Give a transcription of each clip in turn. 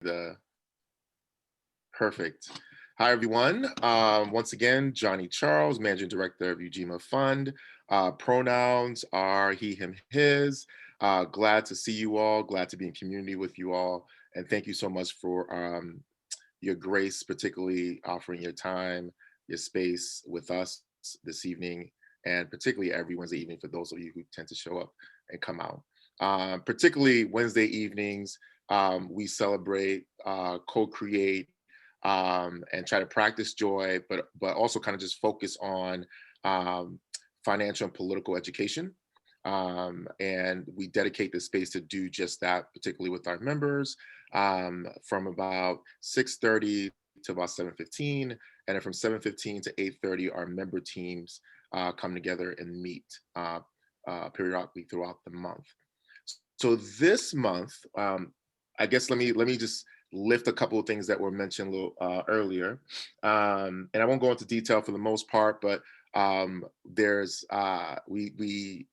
the perfect. Hi, everyone. Once again, Johnny Charles, Managing Director of Ujima Fund. Pronouns are he, him, his. Glad to see you all, glad to be in community with you all. And thank you so much for your grace, particularly offering your time, your space with us this evening, and particularly every Wednesday evening for those of you who tend to show up and come out. Particularly Wednesday evenings, we celebrate, co-create, and try to practice joy, but also kind of just focus on financial and political education. And we dedicate the space to do just that, particularly with our members, from about 6:30 to about 7:15, and then from 7:15 to 8:30, our member teams come together and meet periodically throughout the month. So this month, I guess let me just lift a couple of things that were mentioned a little earlier, and I won't go into detail for the most part, but there's we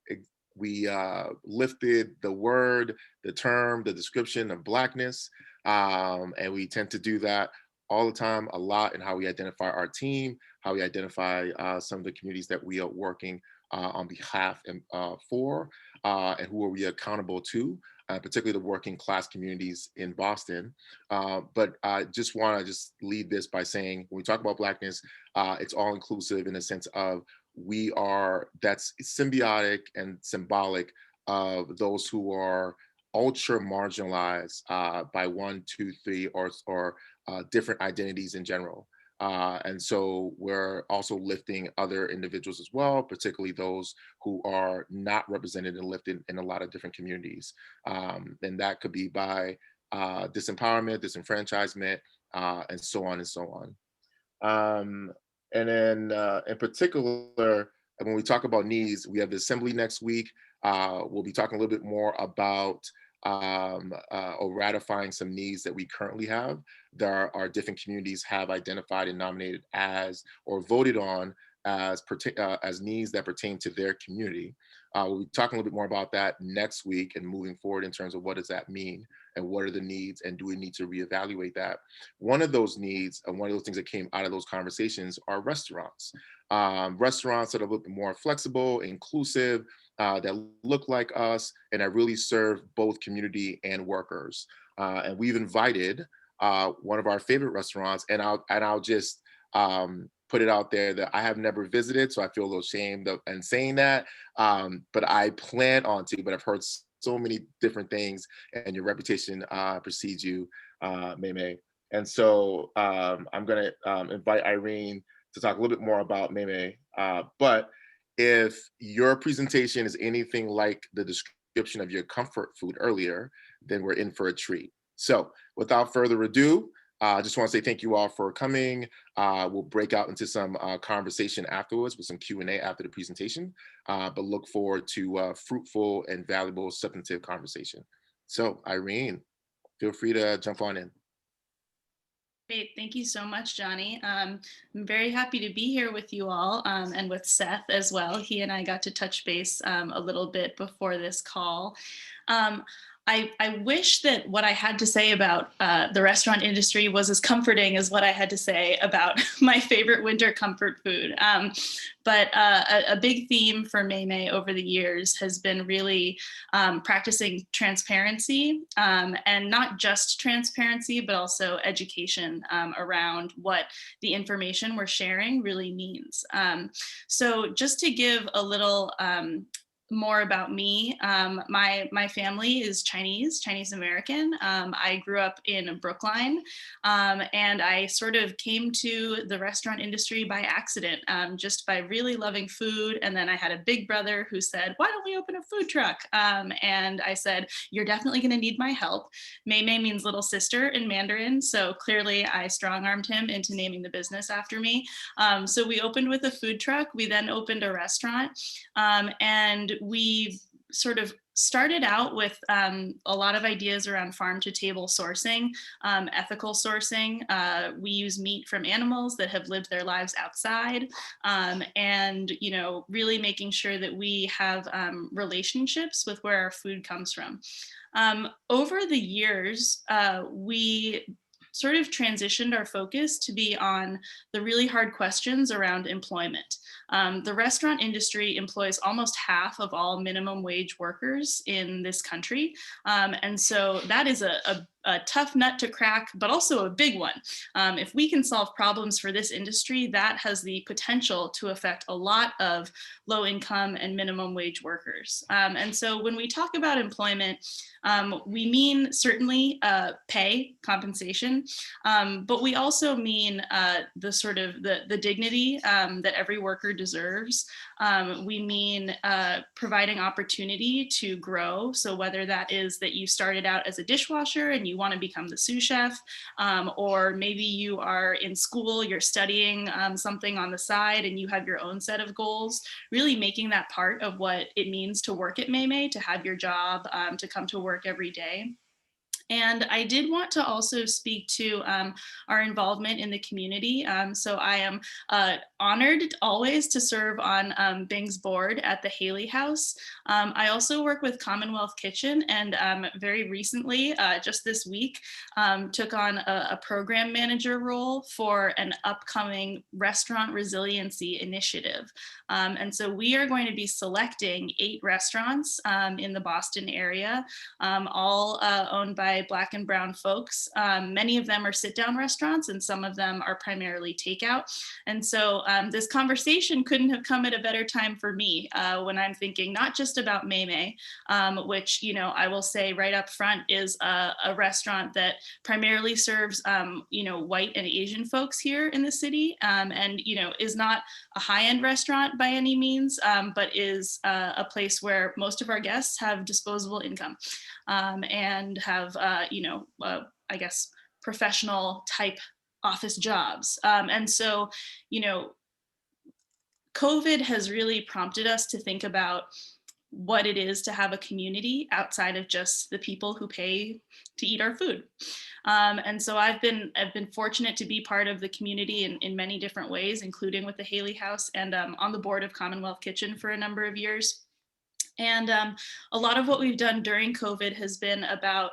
lifted the word, the term, the description of Blackness, and we tend to do that all the time, a lot, in how we identify our team, how we identify some of the communities that we are working on behalf and for, and who are we accountable to, particularly the working class communities in Boston. But I just want to lead this by saying, when we talk about Blackness, it's all inclusive in the sense of that's symbiotic and symbolic of those who are ultra marginalized by 1, 2, 3, or different identities in general. And so we're also lifting other individuals as well, particularly those who are not represented and lifted in a lot of different communities. And that could be by disempowerment, disenfranchisement, and so on and so on. And then in particular, when we talk about needs, we have the assembly next week. We'll be talking a little bit more about or ratifying some needs that we currently have, that our different communities have identified and nominated as, or voted on as needs that pertain to their community. We'll be talking a little bit more about that next week and moving forward in terms of what does that mean and what are the needs and do we need to reevaluate that. One of those needs and one of those things that came out of those conversations are restaurants. Restaurants that are a little bit more flexible, inclusive, that look like us and that really serve both community and workers. And we've invited one of our favorite restaurants, and I'll just put it out there that I have never visited, so I feel a little ashamed in saying that, but I plan on to, but I've heard so many different things, and your reputation precedes you, Mei Mei. And so I'm gonna invite Irene to talk a little bit more about Mei Mei, but if your presentation is anything like the description of your comfort food earlier, then we're in for a treat. So without further ado, I just want to say thank you all for coming. We'll break out into some conversation afterwards with some Q&A after the presentation, but look forward to fruitful and valuable substantive conversation. So Irene, feel free to jump on in. Great, thank you so much, Johnny. I'm very happy to be here with you all and with Seth as well. He and I got to touch base a little bit before this call. I wish that what I had to say about the restaurant industry was as comforting as what I had to say about my favorite winter comfort food. But a big theme for Mei Mei over the years has been really practicing transparency, and not just transparency, but also education around what the information we're sharing really means. So just to give a little more about me. My family is Chinese American. I grew up in Brookline, and I sort of came to the restaurant industry by accident, just by really loving food. And then I had a big brother who said, "Why don't we open a food truck?" And I said, "You're definitely going to need my help." Mei Mei means little sister in Mandarin, so clearly I strong-armed him into naming the business after me. So we opened with a food truck. We then opened a restaurant, and we sort of started out with a lot of ideas around farm to table sourcing, ethical sourcing. We use meat from animals that have lived their lives outside, and really making sure that we have relationships with where our food comes from. Over the years, we sort of transitioned our focus to be on the really hard questions around employment. The restaurant industry employs almost half of all minimum wage workers in this country. And so that is a tough nut to crack, but also a big one. If we can solve problems for this industry, that has the potential to affect a lot of low income and minimum wage workers. And so when we talk about employment, we mean certainly pay, compensation, but we also mean the sort of the dignity that every worker deserves. We mean providing opportunity to grow. So whether that is that you started out as a dishwasher and you want to become the sous chef, or maybe you are in school, you're studying something on the side and you have your own set of goals, really making that part of what it means to work at Mei Mei, to have your job, to come to work every day. And I did want to also speak to our involvement in the community. So I am honored always to serve on Bing's board at the Haley House. I also work with Commonwealth Kitchen, and very recently, just this week, took on a program manager role for an upcoming restaurant resiliency initiative. And so we are going to be selecting 8 restaurants in the Boston area, all owned by Black and brown folks. Many of them are sit-down restaurants and some of them are primarily takeout. And so this conversation couldn't have come at a better time for me when I'm thinking not just about Mei Mei, which, I will say right up front is a restaurant that primarily serves, white and Asian folks here in the city, and, is not a high-end restaurant by any means, but is a place where most of our guests have disposable income, and have, I guess, professional type office jobs. And so, COVID has really prompted us to think about what it is to have a community outside of just the people who pay to eat our food. And so I've been fortunate to be part of the community in many different ways, including with the Haley House, and on the board of Commonwealth Kitchen for a number of years. And a lot of what we've done during COVID has been about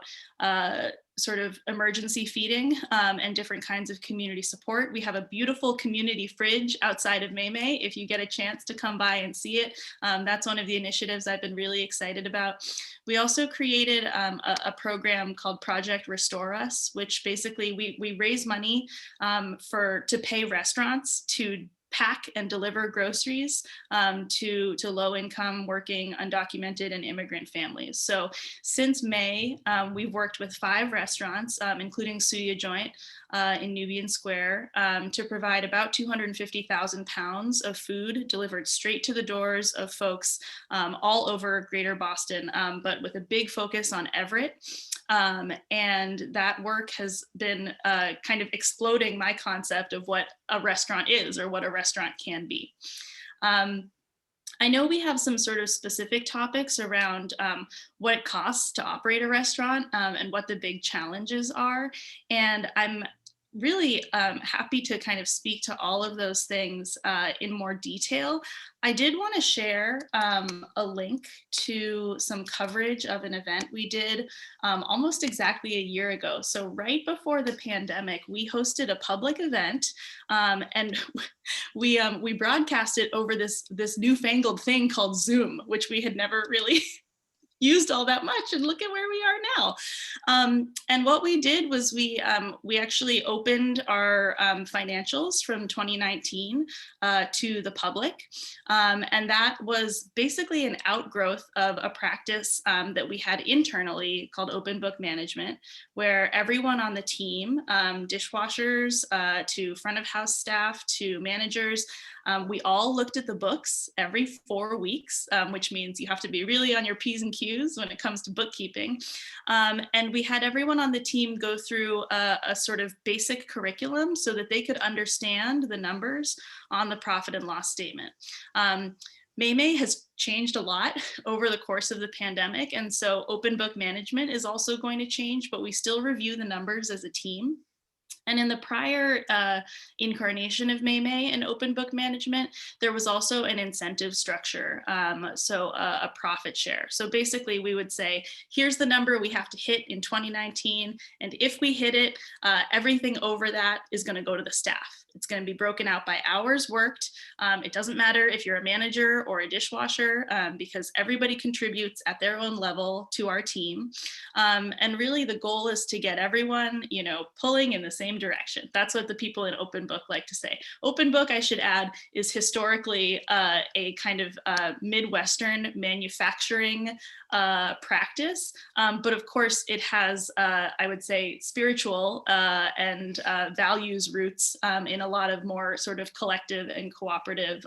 sort of emergency feeding and different kinds of community support. We have a beautiful community fridge outside of Mei Mei. If you get a chance to come by and see it, that's one of the initiatives I've been really excited about. We also created a program called Project Restore Us, which basically we raise money to pay restaurants to pack and deliver groceries to low-income, working, undocumented, and immigrant families. So since May, we've worked with 5 restaurants, including Suya Joint in Nubian Square, to provide about 250,000 pounds of food delivered straight to the doors of folks all over Greater Boston, but with a big focus on Everett. And that work has been kind of exploding my concept of what a restaurant is or what a restaurant can be. I know we have some sort of specific topics around what it costs to operate a restaurant and what the big challenges are. And I'm really happy to kind of speak to all of those things in more detail. I did want to share a link to some coverage of an event we did almost exactly a year ago. So right before the pandemic, we hosted a public event, and we broadcast it over this newfangled thing called Zoom, which we had never really used all that much, and look at where we are now. And what we did was we actually opened our financials from 2019 to the public. And that was basically an outgrowth of a practice that we had internally called open book management, where everyone on the team, dishwashers to front of house staff to managers, we all looked at the books every 4 weeks, which means you have to be really on your P's and Q's when it comes to bookkeeping. And we had everyone on the team go through a sort of basic curriculum so that they could understand the numbers on the profit and loss statement. Mei Mei has changed a lot over the course of the pandemic. And so open book management is also going to change, but we still review the numbers as a team. And in the prior incarnation of Mei Mei and open book management, there was also an incentive structure, so a profit share. So basically we would say, here's the number we have to hit in 2019. And if we hit it, everything over that is going to go to the staff. It's going to be broken out by hours worked. It doesn't matter if you're a manager or a dishwasher, because everybody contributes at their own level to our team. And really the goal is to get everyone, pulling in the same direction. That's what the people in open book like to say. Open book, I should add, is historically a kind of Midwestern manufacturing practice. But of course it has, I would say, spiritual and values roots in a lot of more sort of collective and cooperative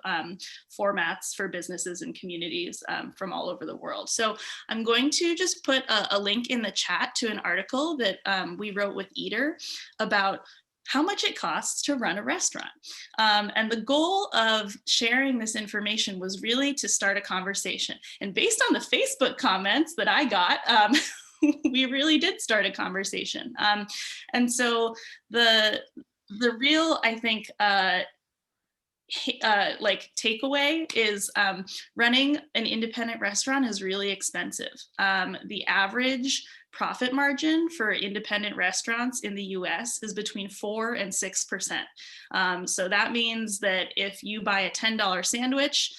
formats for businesses and communities from all over the world. So I'm going to just put a link in the chat to an article that we wrote with Eater about how much it costs to run a restaurant. And the goal of sharing this information was really to start a conversation. And based on the Facebook comments that I got, we really did start a conversation. And so the real, I think, like takeaway is running an independent restaurant is really expensive. The average profit margin for independent restaurants in the US is between 4 and 6%. So that means that if you buy a $10 sandwich,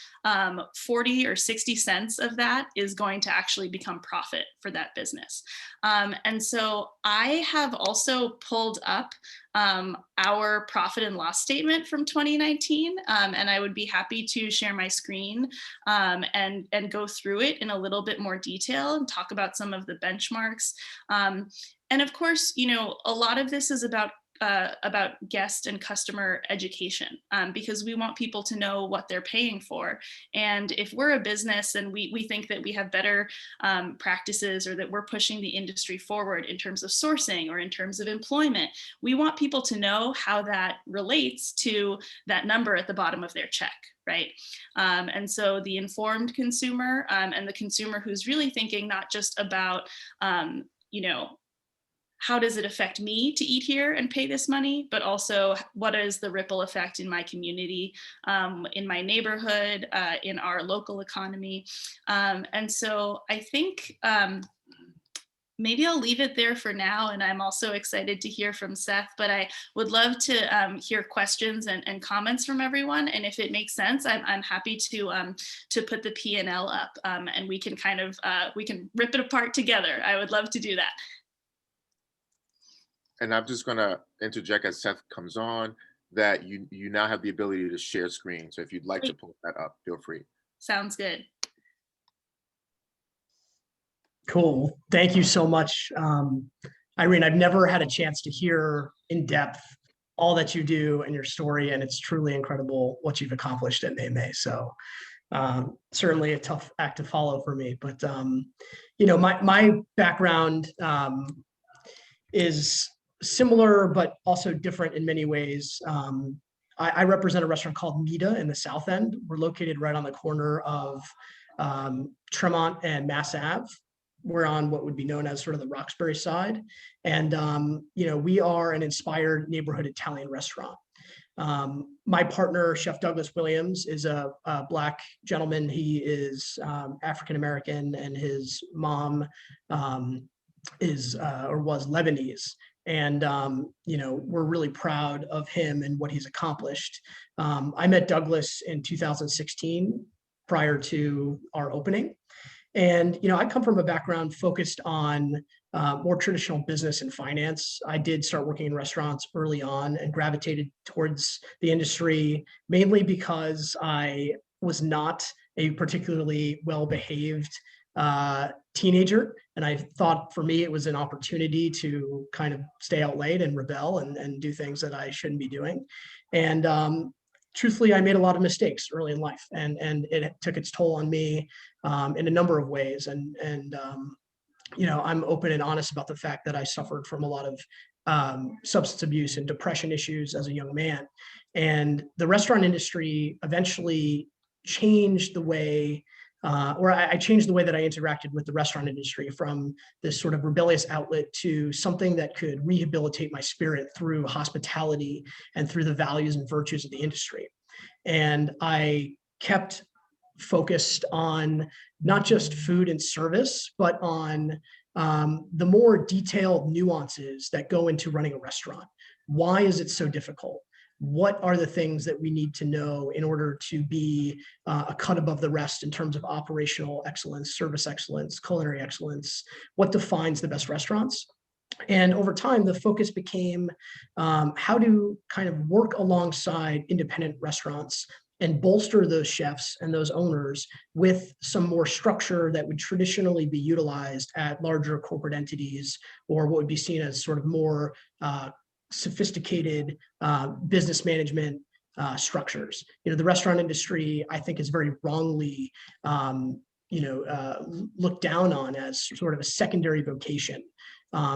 40 or 60 cents of that is going to actually become profit for that business. And so I have also pulled up our profit and loss statement from 2019, and I would be happy to share my screen and go through it in a little bit more detail and talk about some of the benchmarks. And of course, a lot of this is about guest and customer education, because we want people to know what they're paying for. And if we're a business and we think that we have better practices, or that we're pushing the industry forward in terms of sourcing or in terms of employment, we want people to know how that relates to that number at the bottom of their check. Right. And so the informed consumer and the consumer who's really thinking not just about, how does it affect me to eat here and pay this money, but also what is the ripple effect in my community, in my neighborhood, in our local economy. And so I think maybe I'll leave it there for now. And I'm also excited to hear from Seth, but I would love to hear questions and comments from everyone. And if it makes sense, I'm happy to put the P&L up and we can kind of, we can rip it apart together. I would love to do that. And I'm just going to interject as Seth comes on that you now have the ability to share screen. So if you'd like to pull that up, feel free. Sounds good. Cool. Thank you so much, Irene. I've never had a chance to hear in depth all that you do and your story, and it's truly incredible what you've accomplished at Mei Mei. So certainly a tough act to follow for me. But my background is similar, but also different in many ways. I represent a restaurant called MIDA in the South End. We're located right on the corner of Tremont and Mass Ave. We're on what would be known as sort of the Roxbury side. And, we are an inspired neighborhood Italian restaurant. My partner, Chef Douglas Williams, is a Black gentleman. He is African-American, and his mom is or was Lebanese. And, we're really proud of him and what he's accomplished. I met Douglas in 2016 prior to our opening. And, I come from a background focused on more traditional business and finance. I did start working in restaurants early on and gravitated towards the industry mainly because I was not a particularly well-behaved teenager. And I thought for me, it was an opportunity to kind of stay out late and rebel and do things that I shouldn't be doing. And truthfully, I made a lot of mistakes early in life, and it took its toll on me in a number of ways. And I'm open and honest about the fact that I suffered from a lot of substance abuse and depression issues as a young man. And the restaurant industry eventually changed the way, I changed the way that I interacted with the restaurant industry from this sort of rebellious outlet to something that could rehabilitate my spirit through hospitality and through the values and virtues of the industry. And I kept focused on not just food and service, but on the more detailed nuances that go into running a restaurant. Why is it so difficult? What are the things that we need to know in order to be a cut above the rest in terms of operational excellence, service excellence, culinary excellence? What defines the best restaurants? And over time, the focus became how to kind of work alongside independent restaurants and bolster those chefs and those owners with some more structure that would traditionally be utilized at larger corporate entities, or what would be seen as sort of more sophisticated business management structures. The restaurant industry, I think, is very wrongly looked down on as sort of a secondary vocation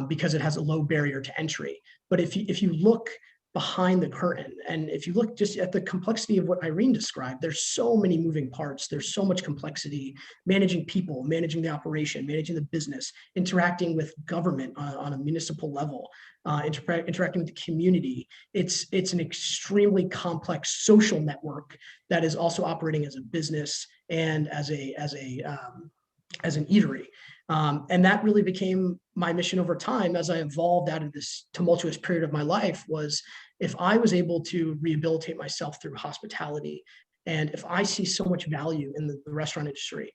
because it has a low barrier to entry. But if you look behind the curtain, and if you look just at the complexity of what Irene described, there's so many moving parts, there's so much complexity, managing people, managing the operation, managing the business, interacting with government on a municipal level, interacting with the community. It's an extremely complex social network that is also operating as a business and as an eatery. And that really became my mission over time as I evolved out of this tumultuous period of my life. Was if I was able to rehabilitate myself through hospitality, and if I see so much value in the restaurant industry,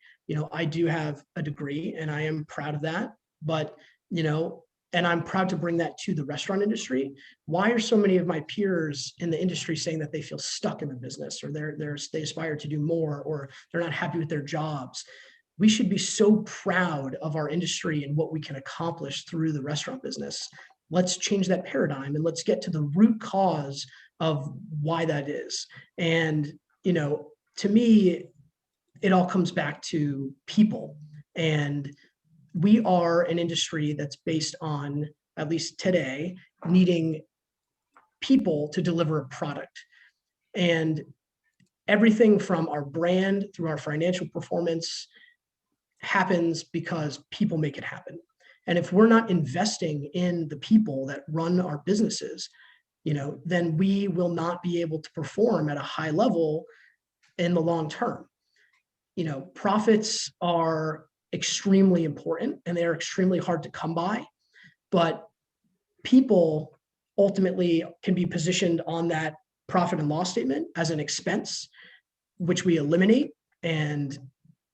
I do have a degree and I am proud of that, but, and I'm proud to bring that to the restaurant industry. Why are so many of my peers in the industry saying that they feel stuck in the business, or they aspire to do more, or they're not happy with their jobs? We should be so proud of our industry and what we can accomplish through the restaurant business. Let's change that paradigm and let's get to the root cause of why that is. And, to me, it all comes back to people. And we are an industry that's based on, at least today, needing people to deliver a product. And everything from our brand through our financial performance happens because people make it happen. And if we're not investing in the people that run our businesses, then we will not be able to perform at a high level in the long term. Profits are extremely important and they are extremely hard to come by, but people ultimately can be positioned on that profit and loss statement as an expense, which we eliminate and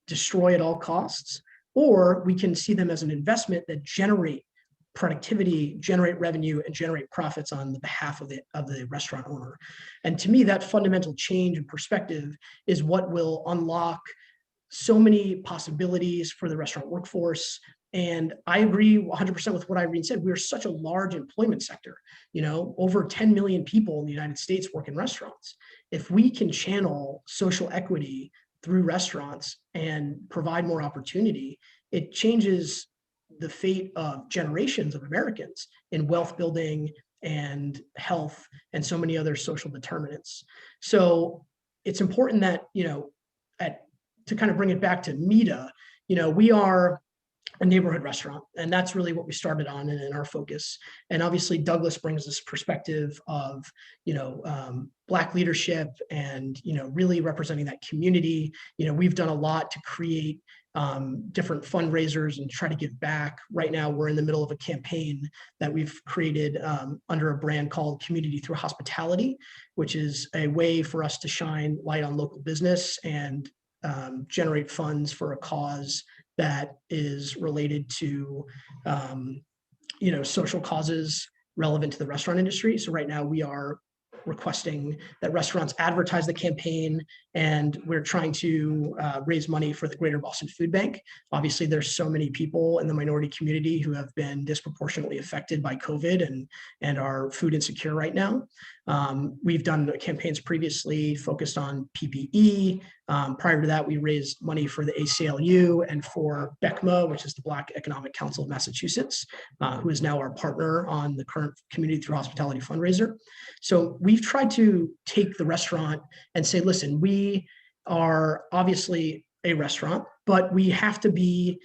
destroy at all costs, or we can see them as an investment that generate productivity, generate revenue, and generate profits on the behalf of the restaurant owner. And to me, that fundamental change in perspective is what will unlock so many possibilities for the restaurant workforce. And I agree 100% with what Irene said. We're such a large employment sector. Over 10 million people in the United States work in restaurants. If we can channel social equity through restaurants and provide more opportunity, it changes the fate of generations of Americans in wealth building and health and so many other social determinants. So it's important that, to kind of bring it back to MIDA, we are a neighborhood restaurant, and that's really what we started on and in our focus. And obviously Douglas brings this perspective of Black leadership and really representing that community. We've done a lot to create different fundraisers and try to give back. Right now we're in the middle of a campaign that we've created under a brand called Community Through Hospitality, which is a way for us to shine light on local business and generate funds for a cause that is related to, social causes relevant to the restaurant industry. So right now we are requesting that restaurants advertise the campaign, and we're trying to raise money for the Greater Boston Food Bank. Obviously, there's so many people in the minority community who have been disproportionately affected by COVID and are food insecure right now. We've done campaigns previously focused on PPE. Prior to that, we raised money for the ACLU and for BECMA, which is the Black Economic Council of Massachusetts, who is now our partner on the current Community Through Hospitality fundraiser. So we've tried to take the restaurant and say, listen, we are obviously a restaurant, but we have to be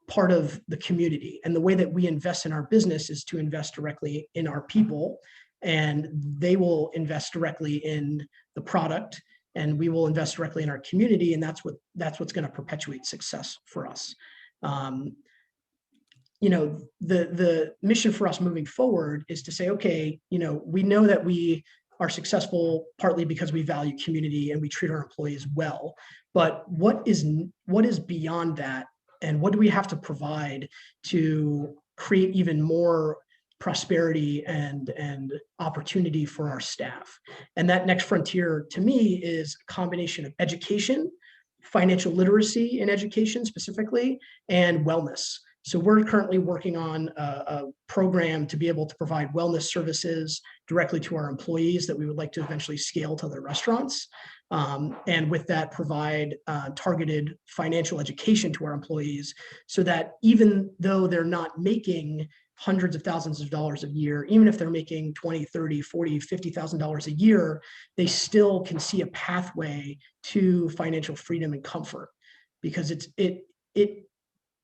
part of the community. And the way that we invest in our business is to invest directly in our people, and they will invest directly in the product, and we will invest directly in our community. And that's what's going to perpetuate success for us. The mission for us moving forward is to say, okay, we know that we are successful partly because we value community and we treat our employees well. But what is beyond that? And what do we have to provide to create even more prosperity and opportunity for our staff? And that next frontier to me is a combination of education, financial literacy in education specifically, and wellness. So we're currently working on a program to be able to provide wellness services directly to our employees that we would like to eventually scale to their restaurants. And with that, provide targeted financial education to our employees so that even though they're not making hundreds of thousands of dollars a year, even if they're making $20, $30, $40, $50,000 a year, they still can see a pathway to financial freedom and comfort. Because it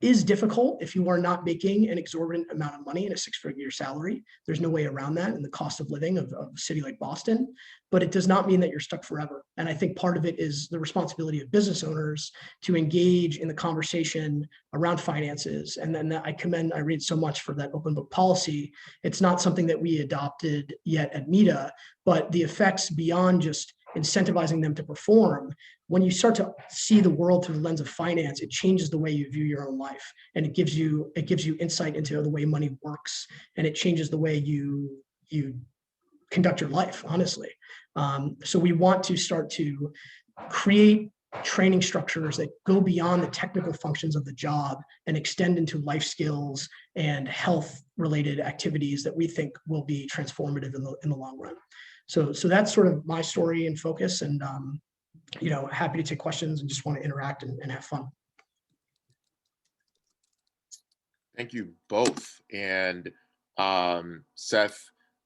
is difficult if you are not making an exorbitant amount of money in a six-figure salary. There's no way around that in the cost of living of a city like Boston, but it does not mean that you're stuck forever. And I think part of it is the responsibility of business owners to engage in the conversation around finances. And then I commend Irene so much for that open book policy. It's not something that we adopted yet at MIDA, but the effects beyond just incentivizing them to perform, when you start to see the world through the lens of finance, it changes the way you view your own life, and it gives you insight into the way money works, and it changes the way you conduct your life, honestly. So we want to start to create training structures that go beyond the technical functions of the job and extend into life skills and health related activities that we think will be transformative in the long run. So that's sort of my story and focus, and happy to take questions and just want to interact and have fun. Thank you both. And Seth,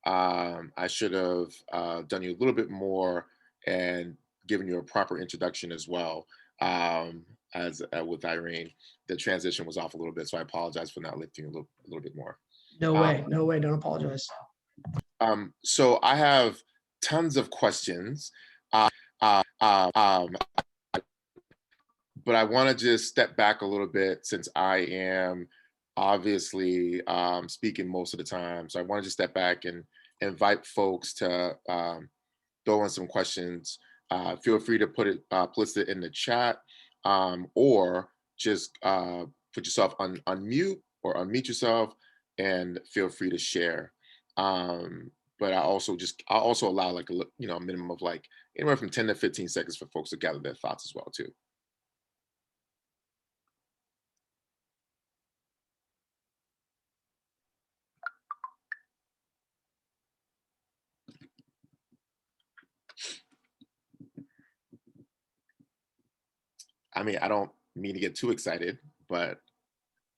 I should have done you a little bit more and given you a proper introduction as well. As with Irene, the transition was off a little bit, so I apologize for not lifting you a little bit more. No way, don't apologize. So I have tons of questions, but I want to just step back a little bit since I am obviously speaking most of the time. So I want to just step back and invite folks to throw in some questions. Feel free to put it in the chat, or just put yourself on mute or unmute yourself and feel free to share. But I'll also allow like a minimum of like anywhere from 10 to 15 seconds for folks to gather their thoughts as well too. I mean, I don't mean to get too excited, but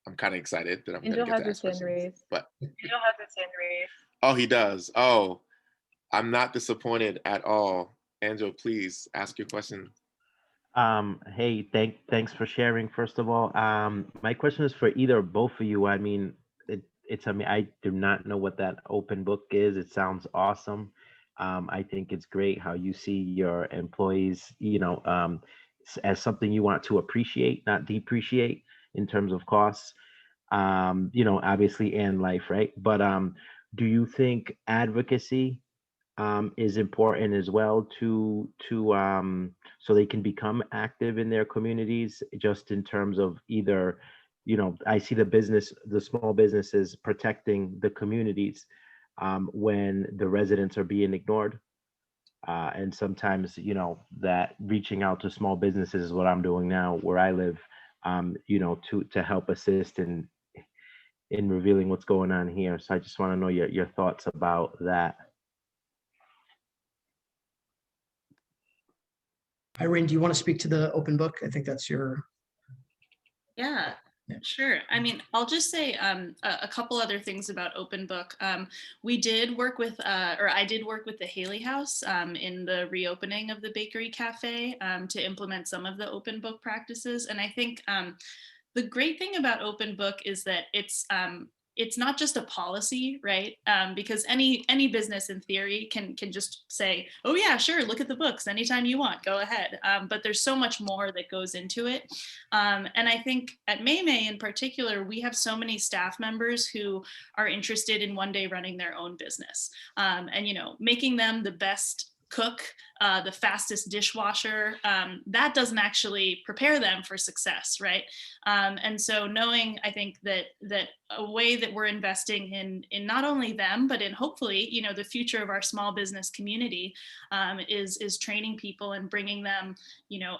I'm kind of excited that I'm going to get to ask questions. But oh, he does. Oh, I'm not disappointed at all. Angel, please ask your question. Hey, thanks for sharing, first of all. My question is for either or both of you. I mean, I do not know what that open book is. It sounds awesome. I think it's great how you see your employees, as something you want to appreciate, not depreciate in terms of costs, obviously, and life, right? But do you think advocacy is important as well to so they can become active in their communities, just in terms of either, I see the small businesses protecting the communities when the residents are being ignored. And sometimes, that reaching out to small businesses is what I'm doing now where I live, to help assist in revealing what's going on here. So I just want to know your thoughts about that. Irene, do you want to speak to the open book? I think that's your. Yeah. Sure. I mean, I'll just say a couple other things about Open Book. We did work with, or I did work with the Haley House in the reopening of the Bakery Cafe to implement some of the Open Book practices. And I think the great thing about Open Book is that it's not just a policy, right? Because any business in theory can just say, oh yeah, sure, look at the books anytime you want, go ahead. But there's so much more that goes into it. And I think at Mei Mei in particular, we have so many staff members who are interested in one day running their own business, and making them the best cook, the fastest dishwasher, that doesn't actually prepare them for success, right? And so knowing, I think that a way that we're investing in not only them, but in hopefully, the future of our small business community is training people and bringing them,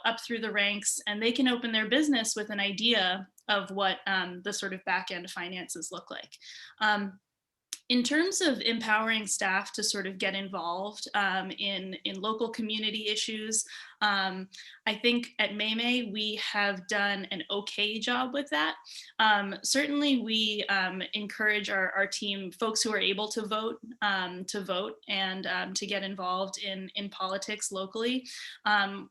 up through the ranks, and they can open their business with an idea of what the sort of back end finances look like. In terms of empowering staff to sort of get involved in local community issues, I think at Mei Mei we have done an okay job with that. Certainly we encourage our team, folks who are able to vote and to get involved in politics locally.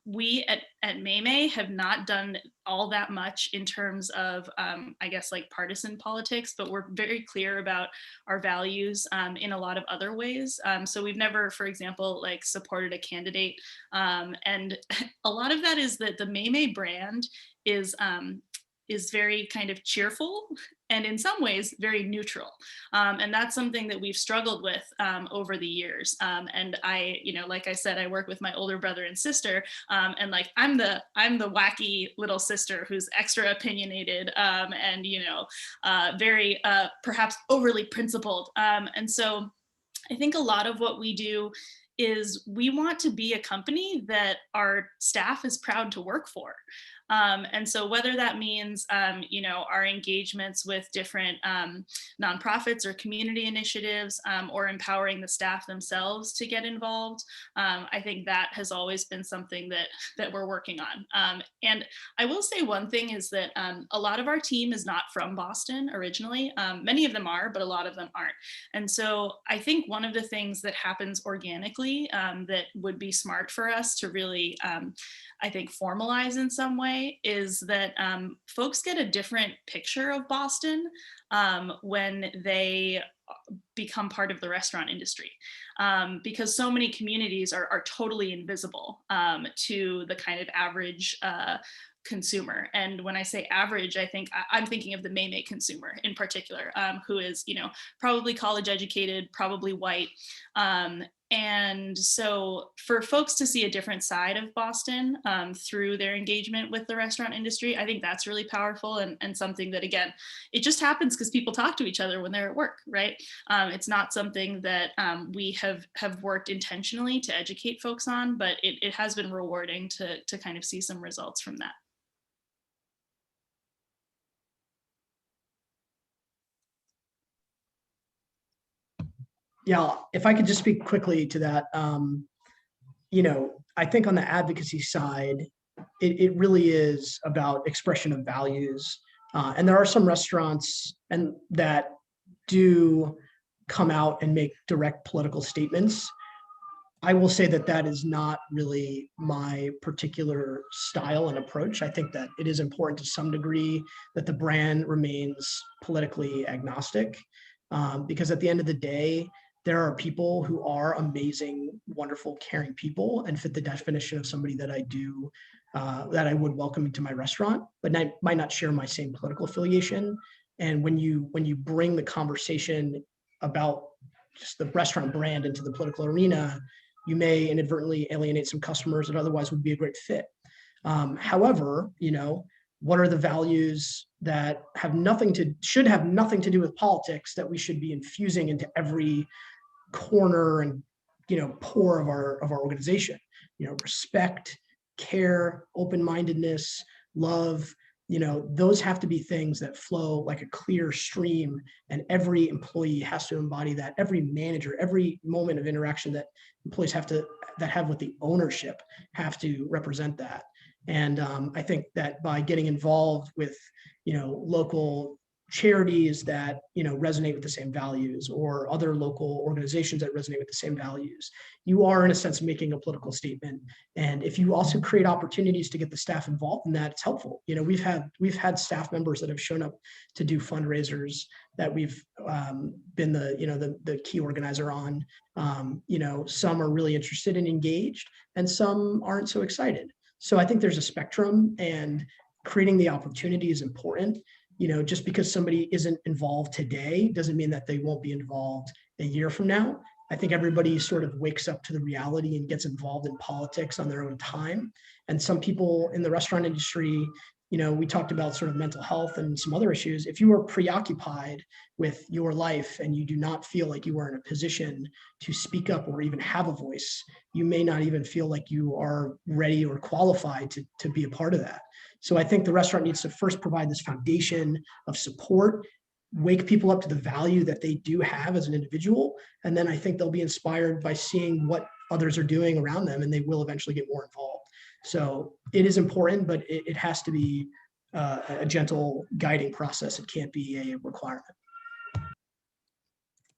We at Mei Mei have not done all that much in terms of, I guess, like partisan politics, but we're very clear about our values in a lot of other ways. So we've never, for example, like supported a candidate. And a lot of that is that the Mei Mei brand is very kind of cheerful and in some ways very neutral. And that's something that we've struggled with over the years. And I, like I said, I work with my older brother and sister, and like I'm the wacky little sister who's extra opinionated and very perhaps overly principled. And so I think a lot of what we do is we want to be a company that our staff is proud to work for. And so whether that means, our engagements with different nonprofits or community initiatives, or empowering the staff themselves to get involved, I think that has always been something that we're working on. And I will say one thing is that a lot of our team is not from Boston originally. Many of them are, but a lot of them aren't. And so I think one of the things that happens organically that would be smart for us to really, I think, formalize in some way is that folks get a different picture of Boston when they become part of the restaurant industry, because so many communities are totally invisible to the kind of average consumer. And when I say average, I think I'm thinking of the Mei Mei consumer in particular, who is, probably college educated, probably white. And so for folks to see a different side of Boston through their engagement with the restaurant industry, I think that's really powerful and something that, again, it just happens because people talk to each other when they're at work, right? It's not something that we have worked intentionally to educate folks on, but it has been rewarding to kind of see some results from that. Yeah, if I could just speak quickly to that, I think on the advocacy side, it really is about expression of values. And there are some restaurants that do come out and make direct political statements. I will say that is not really my particular style and approach. I think that it is important to some degree that the brand remains politically agnostic, because at the end of the day, there are people who are amazing, wonderful, caring people and fit the definition of somebody that I would welcome into my restaurant, but might not share my same political affiliation. And when you bring the conversation about just the restaurant brand into the political arena, you may inadvertently alienate some customers that otherwise would be a great fit. However, what are the values that should have nothing to do with politics that we should be infusing into every corner and pore of our organization? Respect, care, open-mindedness, love. Those have to be things that flow like a clear stream, and every employee has to embody that. Every manager, every moment of interaction that employees have with the ownership have to represent that. And I think that by getting involved with, local charities that, resonate with the same values, or other local organizations that resonate with the same values, you are in a sense making a political statement. And if you also create opportunities to get the staff involved in that, it's helpful. We've had staff members that have shown up to do fundraisers that we've been the key organizer on. Some are really interested and engaged, and some aren't so excited. So I think there's a spectrum, and creating the opportunity is important. Just because somebody isn't involved today doesn't mean that they won't be involved a year from now. I think everybody sort of wakes up to the reality and gets involved in politics on their own time. And some people in the restaurant industry, we talked about sort of mental health and some other issues. If you are preoccupied with your life and you do not feel like you are in a position to speak up or even have a voice, you may not even feel like you are ready or qualified to be a part of that. So I think the restaurant needs to first provide this foundation of support, wake people up to the value that they do have as an individual. And then I think they'll be inspired by seeing what others are doing around them, and they will eventually get more involved. So it is important, but it has to be a gentle guiding process. It can't be a requirement.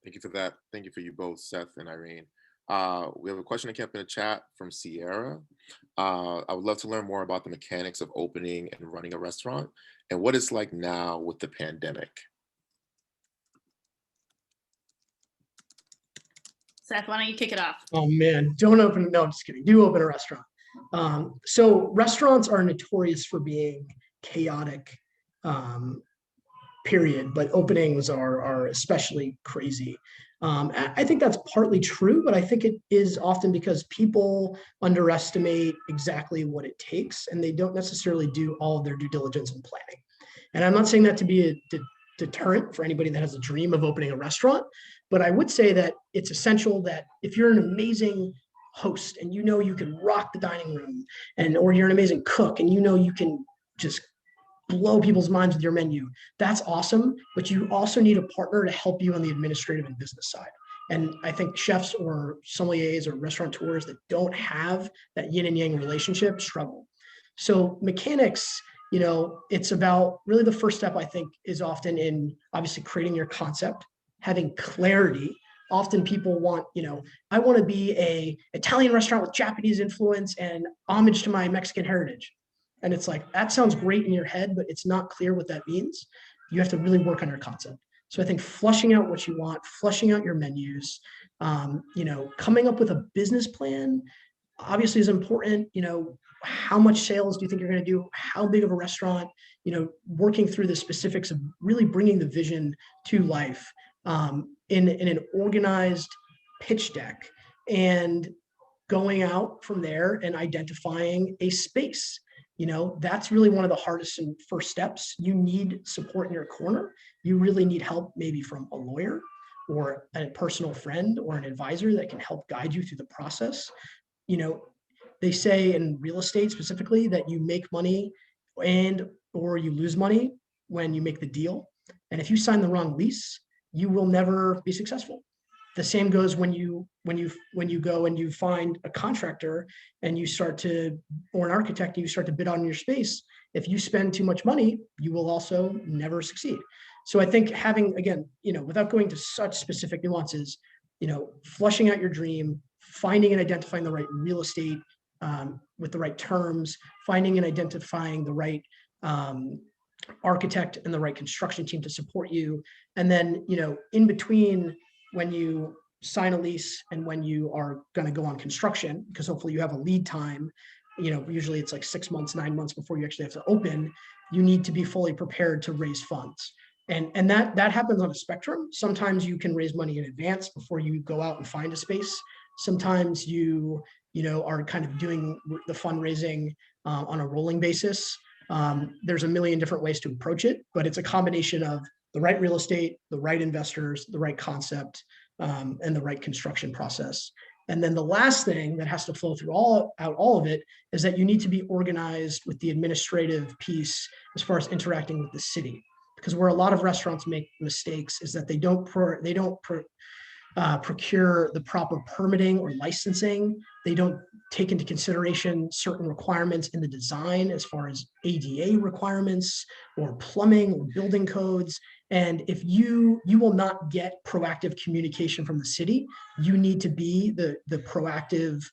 Thank you for that. Thank you for you both, Seth and Irene. We have a question that came up in the chat from Sierra. I would love to learn more about the mechanics of opening and running a restaurant and what it's like now with the pandemic. Seth, why don't you kick it off? Oh man, don't open, no, I'm just kidding. Do open a restaurant. So restaurants are notorious for being chaotic, period, but openings are especially crazy. I think that's partly true, but I think it is often because people underestimate exactly what it takes, and they don't necessarily do all of their due diligence and planning. And I'm not saying that to be a deterrent for anybody that has a dream of opening a restaurant, but I would say that it's essential that if you're an amazing host and you can rock the dining room, or you're an amazing cook and you can just blow people's minds with your menu, that's awesome. But you also need a partner to help you on the administrative and business side. And I think chefs or sommeliers or restaurateurs that don't have that yin and yang relationship struggle. So mechanics, it's about really the first step, I think, is often in obviously creating your concept, having clarity. Often people want, I want to be an Italian restaurant with Japanese influence and homage to my Mexican heritage. And it's like, that sounds great in your head, but it's not clear what that means. You have to really work on your concept. So I think flushing out what you want, flushing out your menus, coming up with a business plan obviously is important. How much sales do you think you're going to do? How big of a restaurant? Working through the specifics of really bringing the vision to life in an organized pitch deck, and going out from there and identifying a space. That's really one of the hardest and first steps. You need support in your corner. You really need help, maybe from a lawyer or a personal friend or an advisor that can help guide you through the process. They say in real estate specifically that you make money or you lose money when you make the deal. And if you sign the wrong lease, you will never be successful. The same goes when you go and you find a contractor and or an architect, and you start to bid on your space. If you spend too much money, you will also never succeed. So I think having, again, without going to such specific nuances, flushing out your dream, finding and identifying the right real estate with the right terms, finding and identifying the right architect and the right construction team to support you. And then, in between when you sign a lease and when you are going to go on construction, because hopefully you have a lead time, usually it's like 6 months, 9 months before you actually have to open, you need to be fully prepared to raise funds. And that happens on a spectrum. Sometimes you can raise money in advance before you go out and find a space. Sometimes you are kind of doing the fundraising on a rolling basis. There's a million different ways to approach it, but it's a combination of the right real estate, the right investors, the right concept, and the right construction process. And then the last thing that has to flow through all of it is that you need to be organized with the administrative piece as far as interacting with the city. Because where a lot of restaurants make mistakes is that they don't procure the proper permitting or licensing. They don't take into consideration certain requirements in the design as far as ADA requirements or plumbing or building codes. And if you will not get proactive communication from the city, you need to be the proactive,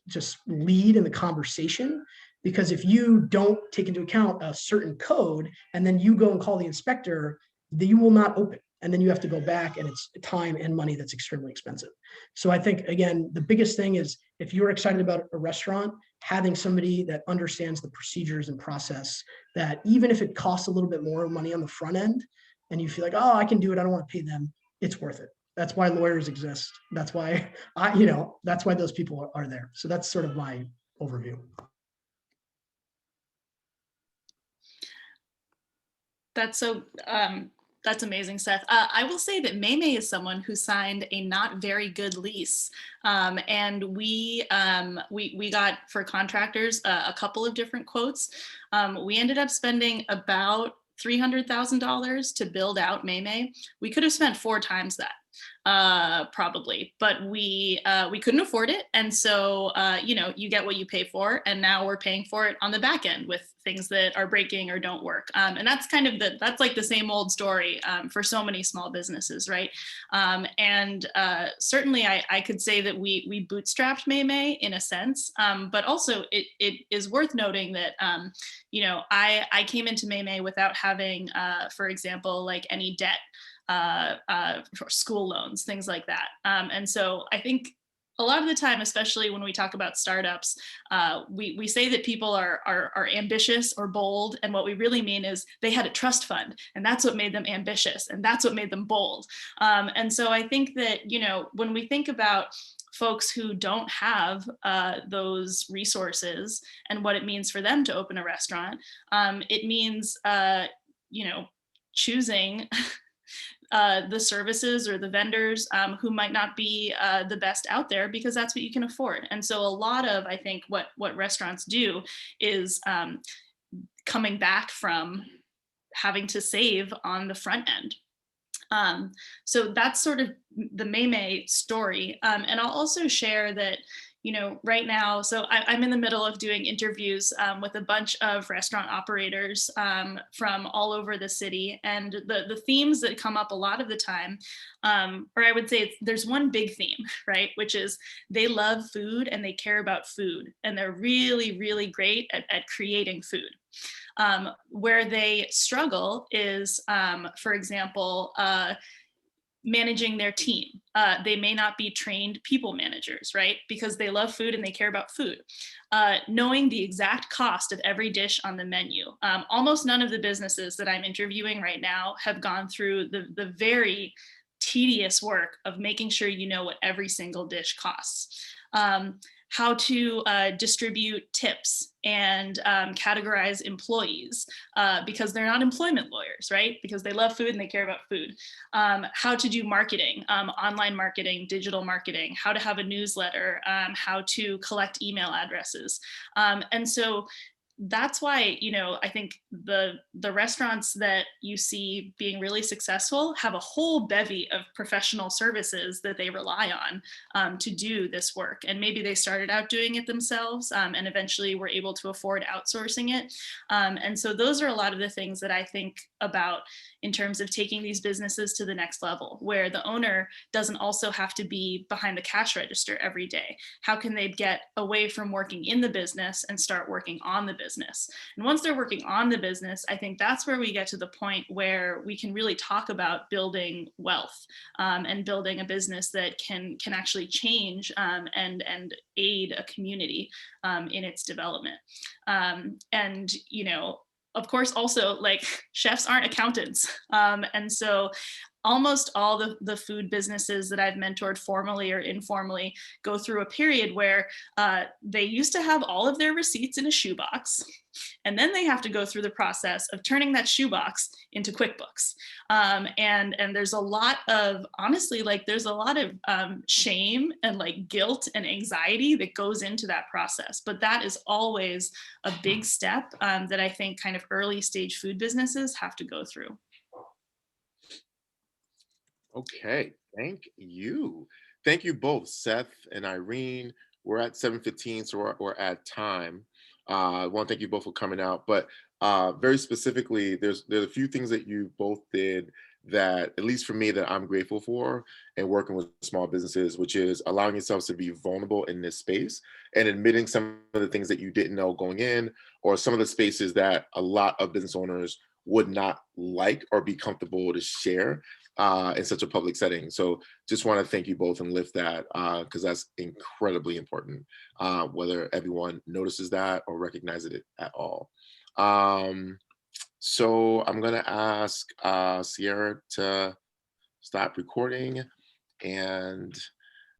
just lead in the conversation. Because if you don't take into account a certain code and then you go and call the inspector, you will not open. And then you have to go back, and it's time and money that's extremely expensive. So I think, again, the biggest thing is if you're excited about a restaurant, having somebody that understands the procedures and process, that even if it costs a little bit more money on the front end and you feel like, oh, I can do it, I don't want to pay them, it's worth it. That's why lawyers exist. That's why that's why those people are there. So that's sort of my overview. That's amazing, Seth. I will say that Mei Mei is someone who signed a not very good lease, and we got, for contractors, a couple of different quotes. We ended up spending about $300,000 to build out Mei Mei. We could have spent 4 times that. Probably, but we couldn't afford it. And so, you get what you pay for, and now we're paying for it on the back end with things that are breaking or don't work. And that's kind of that's like the same old story for so many small businesses, right? Certainly I could say that we bootstrapped Mei Mei in a sense, but also it is worth noting that, I came into Mei Mei without having, for example, like any debt, for school loans, things like that. And so I think a lot of the time, especially when we talk about startups, we say that people are ambitious or bold, and what we really mean is they had a trust fund, and that's what made them ambitious, and that's what made them bold. And so I think that, when we think about folks who don't have those resources and what it means for them to open a restaurant, it means, choosing the services or the vendors who might not be the best out there, because that's what you can afford. And so a lot of, I think, what restaurants do is coming back from having to save on the front end. So that's sort of the Mei Mei story. And I'll also share that, right now, so I'm in the middle of doing interviews with a bunch of restaurant operators from all over the city. And the themes that come up a lot of the time, or I would say there's one big theme, right? Which is they love food and they care about food. And they're really, really great at creating food. Where they struggle is, for example, managing their team. They may not be trained people managers, right? Because they love food and they care about food. Knowing the exact cost of every dish on the menu. Almost none of the businesses that I'm interviewing right now have gone through the very tedious work of making sure you know what every single dish costs. How to distribute tips and categorize employees, because they're not employment lawyers, right? Because they love food and they care about food. How to do marketing, online marketing, digital marketing, how to have a newsletter, how to collect email addresses. And so that's why, I think the restaurants that you see being really successful have a whole bevy of professional services that they rely on to do this work. And maybe they started out doing it themselves and eventually were able to afford outsourcing it. And so those are a lot of the things that I think about in terms of taking these businesses to the next level, where the owner doesn't also have to be behind the cash register every day. How can they get away from working in the business and start working on the business? And once they're working on the business, I think that's where we get to the point where we can really talk about building wealth and building a business that can actually change and aid a community in its development. And of course, also, like, chefs aren't accountants. And so almost all the food businesses that I've mentored formally or informally go through a period where they used to have all of their receipts in a shoebox, and then they have to go through the process of turning that shoebox into QuickBooks. And there's a lot of, honestly, like, there's a lot of shame and like guilt and anxiety that goes into that process. But that is always a big step that I think kind of early stage food businesses have to go through. Okay, thank you. Thank you both, Seth and Irene. We're at 7:15, so we're at time. I want to thank you both for coming out, but very specifically, there's a few things that you both did that, at least for me, that I'm grateful for in working with small businesses, which is allowing yourselves to be vulnerable in this space and admitting some of the things that you didn't know going in, or some of the spaces that a lot of business owners would not like or be comfortable to share in such a public setting. So just want to thank you both and lift that, because that's incredibly important, whether everyone notices that or recognizes it at all. Um, so I'm going to ask Sierra to stop recording, and